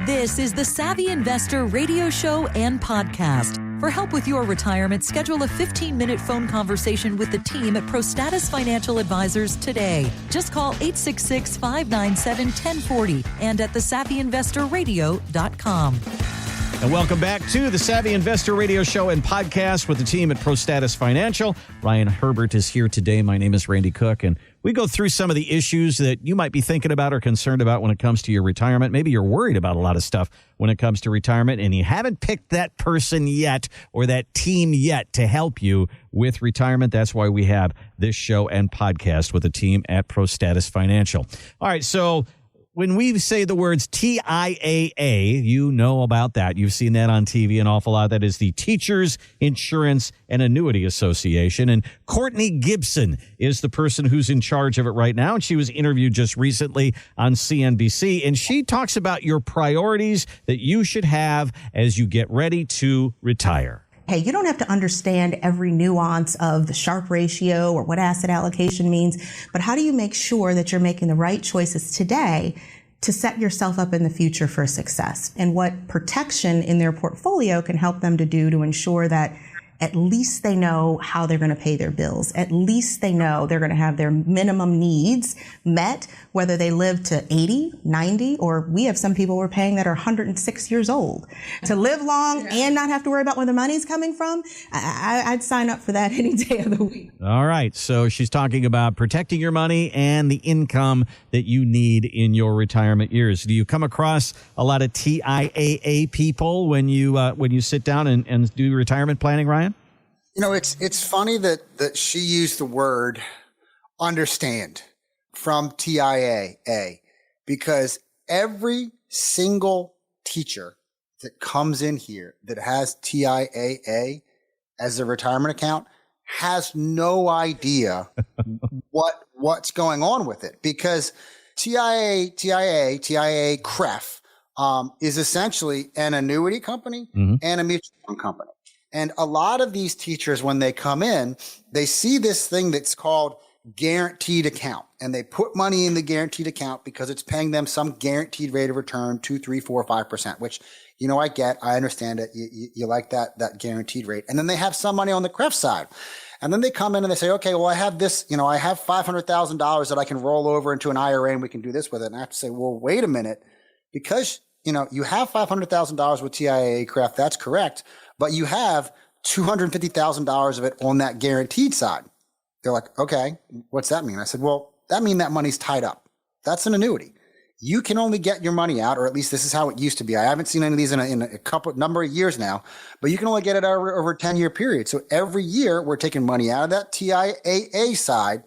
This is the Savvy Investor radio show and podcast. For help with your retirement, schedule a 15-minute phone conversation with the team at ProStatus Financial Advisors today. Just call 866-597-1040 and at thesavvyinvestorradio.com. And welcome back to the Savvy Investor Radio Show and Podcast with the team at ProStatus Financial. Ryan Herbert is here today. My name is Randy Cook, and we go through some of the issues that you might be thinking about or concerned about when it comes to your retirement. Maybe you're worried about a lot of stuff when it comes to retirement, and you haven't picked that person yet or that team yet to help you with retirement. That's why we have this show and podcast with the team at ProStatus Financial. All right, so when we say the words TIAA, you know about that. You've seen that on TV an awful lot. That is the Teachers Insurance and Annuity Association. And Courtney Gibson is the person who's in charge of it right now. And she was interviewed just recently on CNBC. And she talks about your priorities that you should have as you get ready to retire. Hey, you don't have to understand every nuance of the Sharpe ratio or what asset allocation means, but how do you make sure that you're making the right choices today to set yourself up in the future for success? And what protection in their portfolio can help them to do to ensure that at least they know how they're going to pay their bills. At least they know they're going to have their minimum needs met, whether they live to 80, 90, or we have some people we're paying that are 106 years old. To live long and not have to worry about where the money's coming from, I'd sign up for that any day of the week. All right. So she's talking about protecting your money and the income that you need in your retirement years. Do you come across a lot of TIAA people when you sit down and do retirement planning, Ryan? You know, it's funny that she used the word understand from TIAA, because every single teacher that comes in here that has TIAA as a retirement account has no idea what's going on with it, because TIAA CREF is essentially an annuity company and a mutual fund company. And a lot of these teachers, when they come in, they see this thing that's called guaranteed account, and they put money in the guaranteed account because it's paying them some guaranteed rate of return, 2, 3, 4, 5%, which, you know, I understand it. You like that guaranteed rate. And then they have some money on the CREF side. And then they come in and they say, okay, well, I have this, you know, I have $500,000 that I can roll over into an IRA and we can do this with it. And I have to say, well, wait a minute, because, you know, you have $500,000 with TIAA CREF. That's correct. But you have $250,000 of it on that guaranteed side. They're like, okay, what's that mean? I said, well, that means that money's tied up. That's an annuity. You can only get your money out, or at least this is how it used to be. I haven't seen any of these in a number of years now, but you can only get it over a 10-year period. So every year we're taking money out of that TIAA side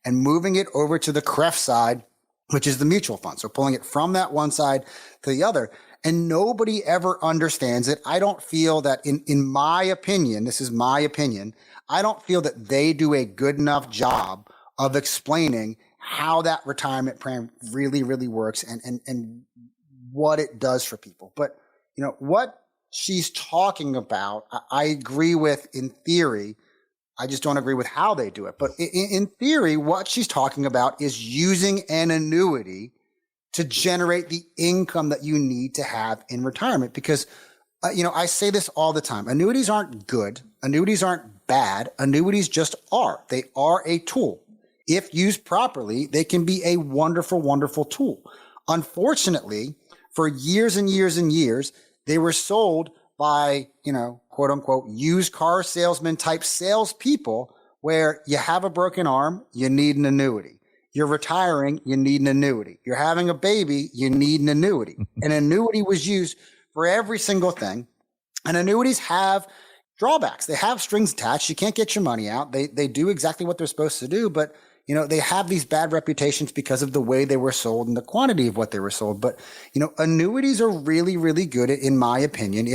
and moving it over to the CREF side, which is the mutual fund. So pulling it from that one side to the other. And nobody ever understands it. I don't feel that, in my opinion, this is my opinion, I don't feel that they do a good enough job of explaining how that retirement plan really, really works and what it does for people. But, you know, what she's talking about, I agree with in theory. I just don't agree with how they do it. But in theory, what she's talking about is using an annuity to generate the income that you need to have in retirement. Because, you know, I say this all the time. Annuities aren't good. Annuities aren't bad. Annuities just are. They are a tool. If used properly, they can be a wonderful, wonderful tool. Unfortunately, for years and years and years, they were sold by, you know, quote unquote, used car salesman type salespeople, where you have a broken arm, you need an annuity. You're retiring, you need an annuity. You're having a baby, you need an annuity. An annuity was used for every single thing. And annuities have drawbacks. They have strings attached. You can't get your money out. They do exactly what they're supposed to do, but, you know, they have these bad reputations because of the way they were sold and the quantity of what they were sold. But, you know, annuities are really, really good, in my opinion,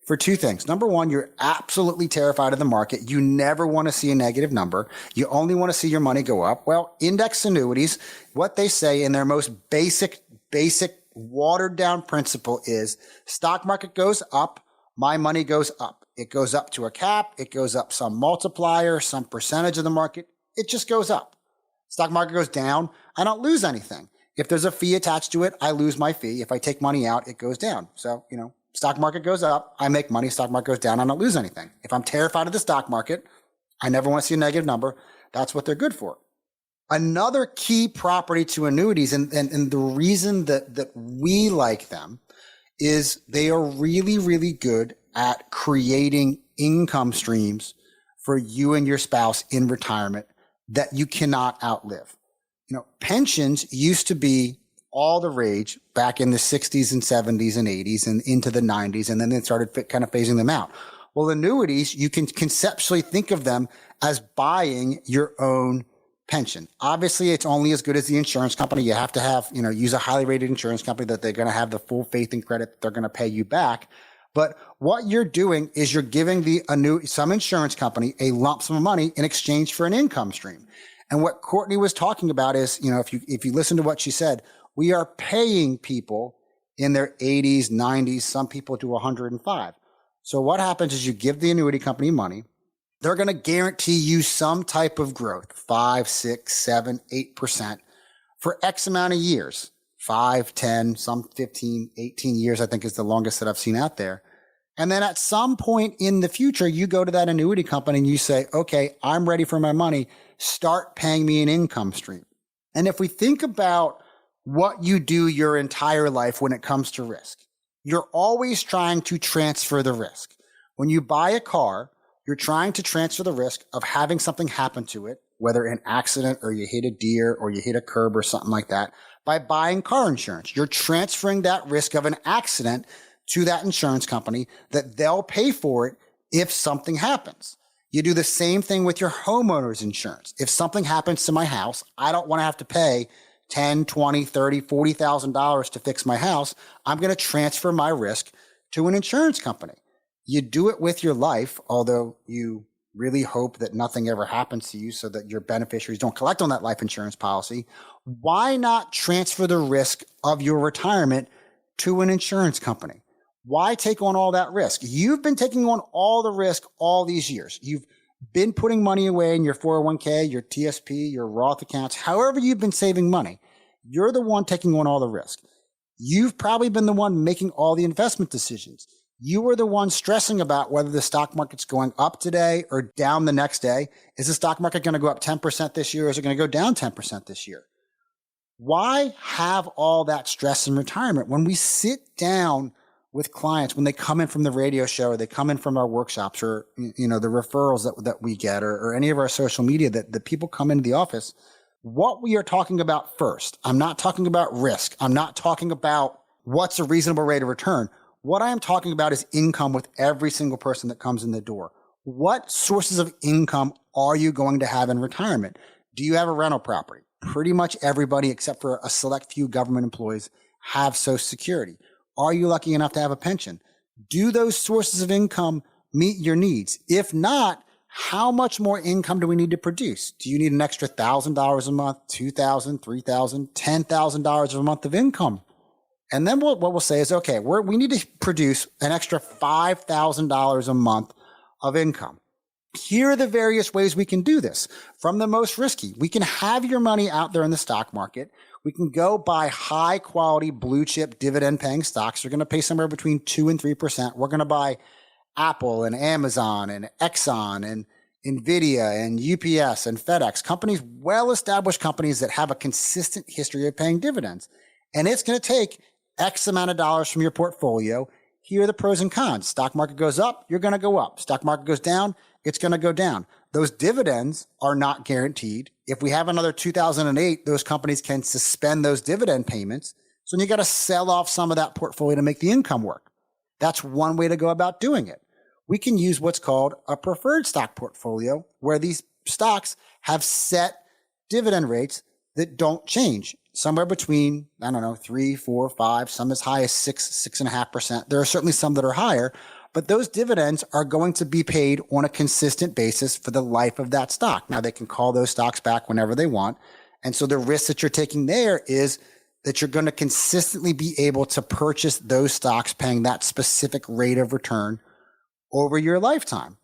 for two things. Number one, you're absolutely terrified of the market. You never want to see a negative number. You only want to see your money go up. Well, index annuities, what they say in their most basic, watered down principle is stock market goes up, my money goes up. It goes up to a cap. It goes up some multiplier, some percentage of the market. It just goes up. Stock market goes down. I don't lose anything. If there's a fee attached to it, I lose my fee. If I take money out, it goes down. So, stock market goes up, I make money. Stock market goes down, I don't lose anything. If I'm terrified of the stock market, I never want to see a negative number. That's what they're good for. Another key property to annuities, and the reason that we like them, is they are really, really good at creating income streams for you and your spouse in retirement that you cannot outlive. Pensions used to be all the rage back in the 60s and 70s and 80s and into the 90s, and then they started kind of phasing them out. Well, annuities, you can conceptually think of them as buying your own pension. Obviously, it's only as good as the insurance company. You have to have, use a highly rated insurance company that they're going to have the full faith and credit that they're going to pay you back. But what you're doing is you're giving some insurance company a lump sum of money in exchange for an income stream. And what Courtney was talking about is, if you listen to what she said, we are paying people in their 80s, 90s, some people to 105. So what happens is you give the annuity company money. They're going to guarantee you some type of growth, 5, 6, 7, 8% for X amount of years, 5, 10, some 15, 18 years, I think is the longest that I've seen out there. And then at some point in the future, you go to that annuity company and you say, okay, I'm ready for my money. Start paying me an income stream. And if we think about what you do your entire life when it comes to risk, you're always trying to transfer the risk. When you buy a car, you're trying to transfer the risk of having something happen to it, whether an accident or you hit a deer or you hit a curb or something like that, by buying car insurance. You're transferring that risk of an accident to that insurance company that they'll pay for it if something happens. You do the same thing with your homeowner's insurance. If something happens to my house, I don't want to have to pay $10, $20, $30, $40,000 to fix my house. I'm going to transfer my risk to an insurance company. You do it with your life, although you really hope that nothing ever happens to you so that your beneficiaries don't collect on that life insurance policy. Why not transfer the risk of your retirement to an insurance company? Why take on all that risk? You've been taking on all the risk all these years. You've been putting money away in your 401k, your TSP, your Roth accounts, however you've been saving money. You're the one taking on all the risk. You've probably been the one making all the investment decisions. You are the one stressing about whether the stock market's going up today or down the next day. Is the stock market going to go up 10% this year or is it going to go down 10% this year? Why have all that stress in retirement? When we sit down with clients, when they come in from the radio show or they come in from our workshops or, the referrals that we get or any of our social media that people come into the office, what we are talking about first, I'm not talking about risk. I'm not talking about what's a reasonable rate of return. What I am talking about is income with every single person that comes in the door. What sources of income are you going to have in retirement? Do you have a rental property? Pretty much everybody except for a select few government employees have Social Security. Are you lucky enough to have a pension? Do those sources of income meet your needs? If not, how much more income do we need to produce? Do you need an extra $1,000 a month, $2,000, $3,000, $10,000 a month of income? And then what we'll say is, okay, we need to produce an extra $5,000 a month of income. Here are the various ways we can do this. From the most risky, we can have your money out there in the stock market. We can go buy high quality blue chip dividend paying stocks. They're going to pay somewhere between 2 and 3%. We're going to buy Apple and Amazon and Exxon and Nvidia and UPS and FedEx, companies, well-established companies that have a consistent history of paying dividends. And it's going to take X amount of dollars from your portfolio. Here are the pros and cons. Stock market goes up, you're going to go up. Stock market goes down, it's going to go down. Those dividends are not guaranteed. If we have another 2008, those companies can suspend those dividend payments. So you got to sell off some of that portfolio to make the income work. That's one way to go about doing it. We can use what's called a preferred stock portfolio, where these stocks have set dividend rates that don't change. Somewhere between, 3, 4, 5, some as high as 6.5%. There are certainly some that are higher, but those dividends are going to be paid on a consistent basis for the life of that stock. Now, they can call those stocks back whenever they want. And so the risk that you're taking there is that you're going to consistently be able to purchase those stocks paying that specific rate of return over your lifetime.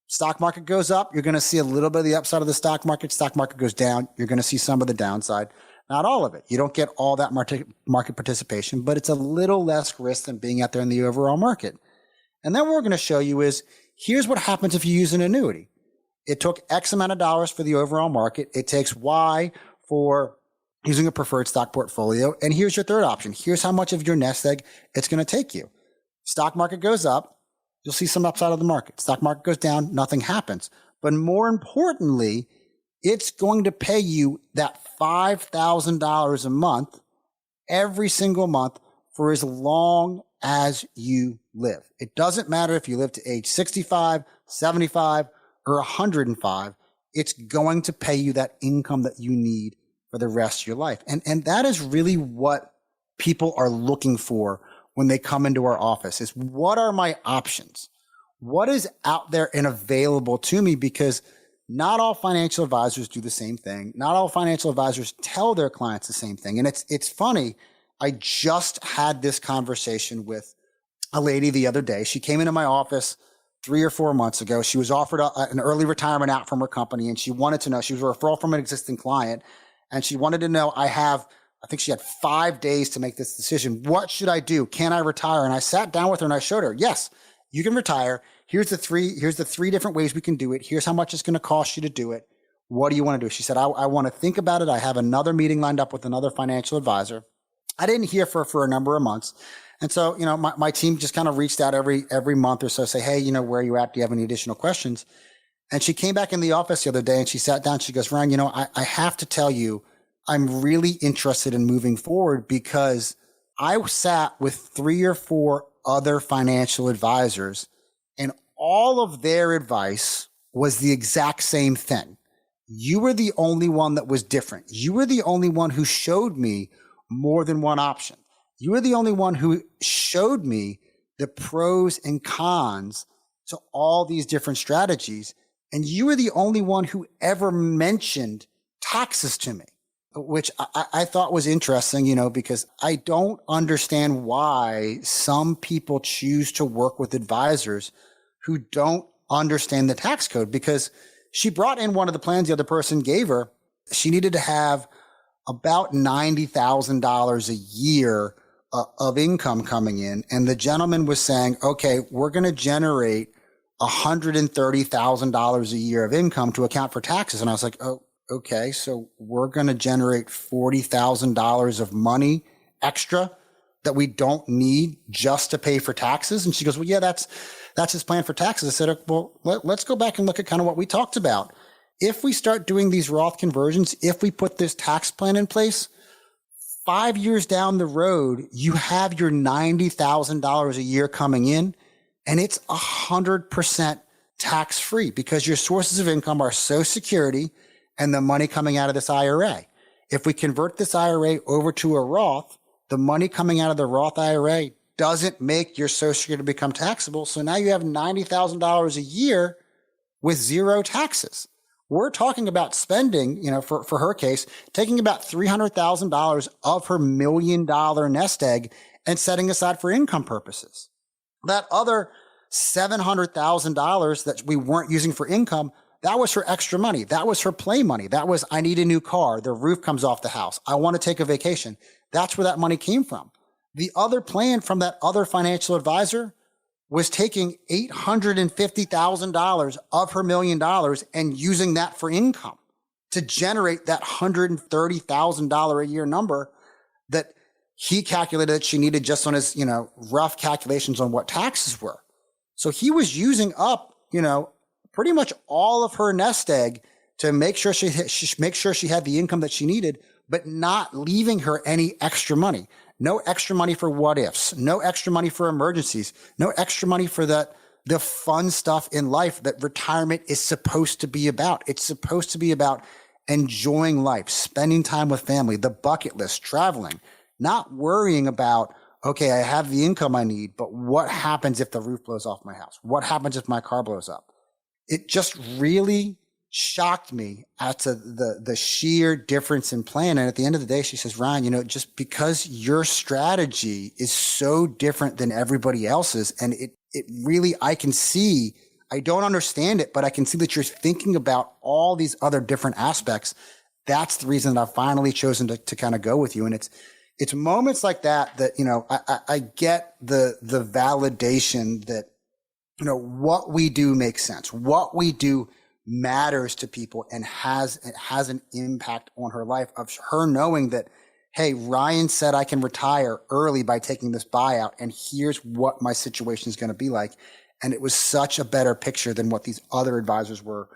Stock market goes up, you're going to see a little bit of the upside of the stock market. Stock market goes down, you're going to see some of the downside. Not all of it. You don't get all that market participation, but it's a little less risk than being out there in the overall market. And then what we're going to show you is, here's what happens if you use an annuity. It took X amount of dollars for the overall market. It takes Y for using a preferred stock portfolio. And here's your third option. Here's how much of your nest egg it's going to take you. Stock market goes up, you'll see some upside of the market. Stock market goes down, nothing happens. But more importantly, it's going to pay you that $5,000 a month every single month for as long as you live. It doesn't matter if you live to age 65, 75, or 105. It's going to pay you that income that you need for the rest of your life. And that is really what people are looking for when they come into our office, is what are my options? What is out there and available to me? Because not all financial advisors do the same thing. Not all financial advisors tell their clients the same thing. And it's funny. I just had this conversation with a lady the other day. She came into my office 3 or 4 months ago. She was offered an early retirement out from her company, and she wanted to know, she was a referral from an existing client, and she wanted to know, I think she had 5 days to make this decision. What should I do? Can I retire? And I sat down with her and I showed her, yes, you can retire. Here's the three different ways we can do it. Here's how much it's going to cost you to do it. What do you want to do? She said, I want to think about it. I have another meeting lined up with another financial advisor. I didn't hear from her for a number of months. And so, my team just kind of reached out every month or so, say, hey, where are you at? Do you have any additional questions? And she came back in the office the other day and she sat down. She goes, Ryan, I have to tell you, I'm really interested in moving forward because I sat with 3 or 4 other financial advisors and all of their advice was the exact same thing. You were the only one that was different. You were the only one who showed me more than one option. You were the only one who showed me the pros and cons to all these different strategies. And you were the only one who ever mentioned taxes to me, which I thought was interesting, because I don't understand why some people choose to work with advisors who don't understand the tax code. Because she brought in one of the plans the other person gave her. She needed to have about $90,000 a year of income coming in. And the gentleman was saying, okay, we're going to generate $130,000 a year of income to account for taxes. And I was like, oh, okay, so we're going to generate $40,000 of money extra that we don't need just to pay for taxes. And she goes, well, yeah, that's his plan for taxes. I said, well, let's go back and look at kind of what we talked about. If we start doing these Roth conversions, if we put this tax plan in place, 5 years down the road, you have your $90,000 a year coming in, and it's 100% tax free because your sources of income are Social Security and the money coming out of this IRA. If we convert this IRA over to a Roth, the money coming out of the Roth IRA doesn't make your Social Security become taxable. So now you have $90,000 a year with zero taxes. We're talking about spending, for her case, taking about $300,000 of her $1 million nest egg and setting aside for income purposes. That other $700,000 that we weren't using for income, that was her extra money. That was her play money. That was, I need a new car. The roof comes off the house. I want to take a vacation. That's where that money came from. The other plan from that other financial advisor was taking $850,000 of her $1 million and using that for income to generate that $130,000 a year number that he calculated that she needed just on his, rough calculations on what taxes were. So he was using up, pretty much all of her nest egg to make sure she had the income that she needed, but not leaving her any extra money. No extra money for what ifs, no extra money for emergencies, no extra money for the fun stuff in life that retirement is supposed to be about. It's supposed to be about enjoying life, spending time with family, the bucket list, traveling, not worrying about, okay, I have the income I need, but what happens if the roof blows off my house? What happens if my car blows up? It just really shocked me as to the sheer difference in plan. And at the end of the day, she says, Ryan, just because your strategy is so different than everybody else's, and it really, I can see, I don't understand it, but I can see that you're thinking about all these other different aspects. that's the reason that I've finally chosen to kind of go with you. And it's moments like that, I get the validation that, what we do makes sense. What we do matters to people and has an impact on her life, of her knowing that, hey, Ryan said I can retire early by taking this buyout, and here's what my situation is going to be like. And it was such a better picture than what these other advisors were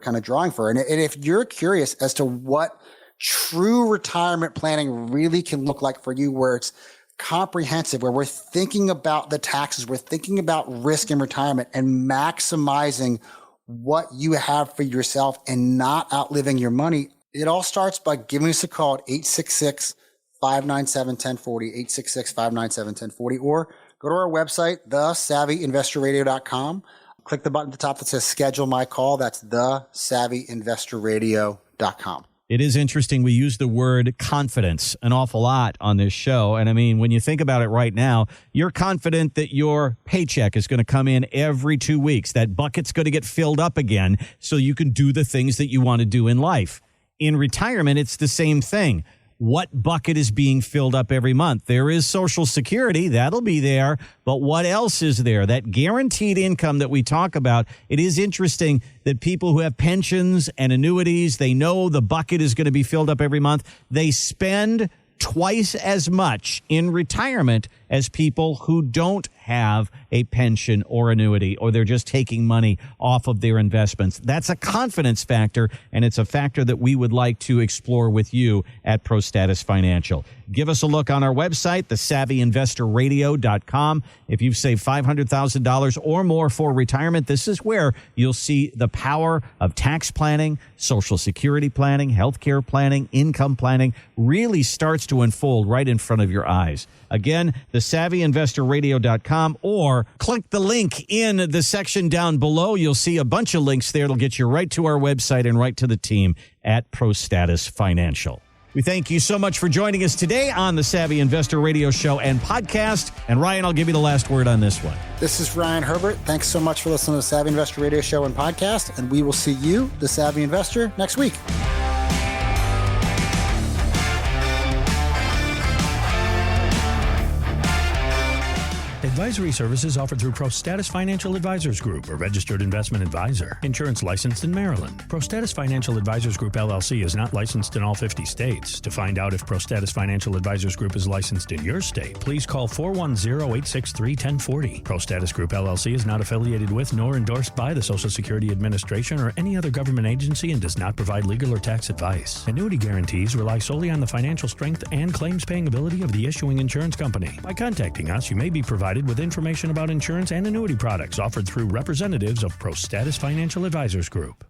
kind of drawing for. And if you're curious as to what true retirement planning really can look like for you, where it's comprehensive, where we're thinking about the taxes, we're thinking about risk in retirement and maximizing what you have for yourself and not outliving your money, it all starts by giving us a call at 866-597-1040, 866-597-1040, or go to our website, thesavvyinvestorradio.com. Click the button at the top that says schedule my call. That's thesavvyinvestorradio.com. It is interesting. We use the word confidence an awful lot on this show. And I mean, when you think about it right now, you're confident that your paycheck is going to come in every 2 weeks. That bucket's going to get filled up again so you can do the things that you want to do in life. In retirement, it's the same thing. What bucket is being filled up every month? There is Social Security. That'll be there. But what else is there? That guaranteed income that we talk about. It is interesting that people who have pensions and annuities, they know the bucket is going to be filled up every month. They spend twice as much in retirement as people who don't have a pension or annuity, or they're just taking money off of their investments. That's a confidence factor, and it's a factor that we would like to explore with you at ProStatus Financial. Give us a look on our website, thesavvyinvestorradio.com. If you've saved $500,000 or more for retirement, this is where you'll see the power of tax planning, Social Security planning, healthcare planning, income planning really starts to unfold right in front of your eyes. Again, thesavvyinvestorradio.com, or click the link in the section down below. You'll see a bunch of links there. It'll get you right to our website and right to the team at ProStatus Financial. We thank you so much for joining us today on the Savvy Investor Radio Show and Podcast. And Ryan, I'll give you the last word on this one. This is Ryan Herbert. Thanks so much for listening to the Savvy Investor Radio Show and Podcast. And we will see you, the Savvy Investor, next week. Advisory services offered through ProStatus Financial Advisors Group, a registered investment advisor. Insurance licensed in Maryland. ProStatus Financial Advisors Group, LLC is not licensed in all 50 states. To find out if ProStatus Financial Advisors Group is licensed in your state, please call 410-863-1040. ProStatus Group, LLC is not affiliated with nor endorsed by the Social Security Administration or any other government agency and does not provide legal or tax advice. Annuity guarantees rely solely on the financial strength and claims-paying ability of the issuing insurance company. By contacting us, you may be provided with information about insurance and annuity products offered through representatives of ProStatus Financial Advisors Group.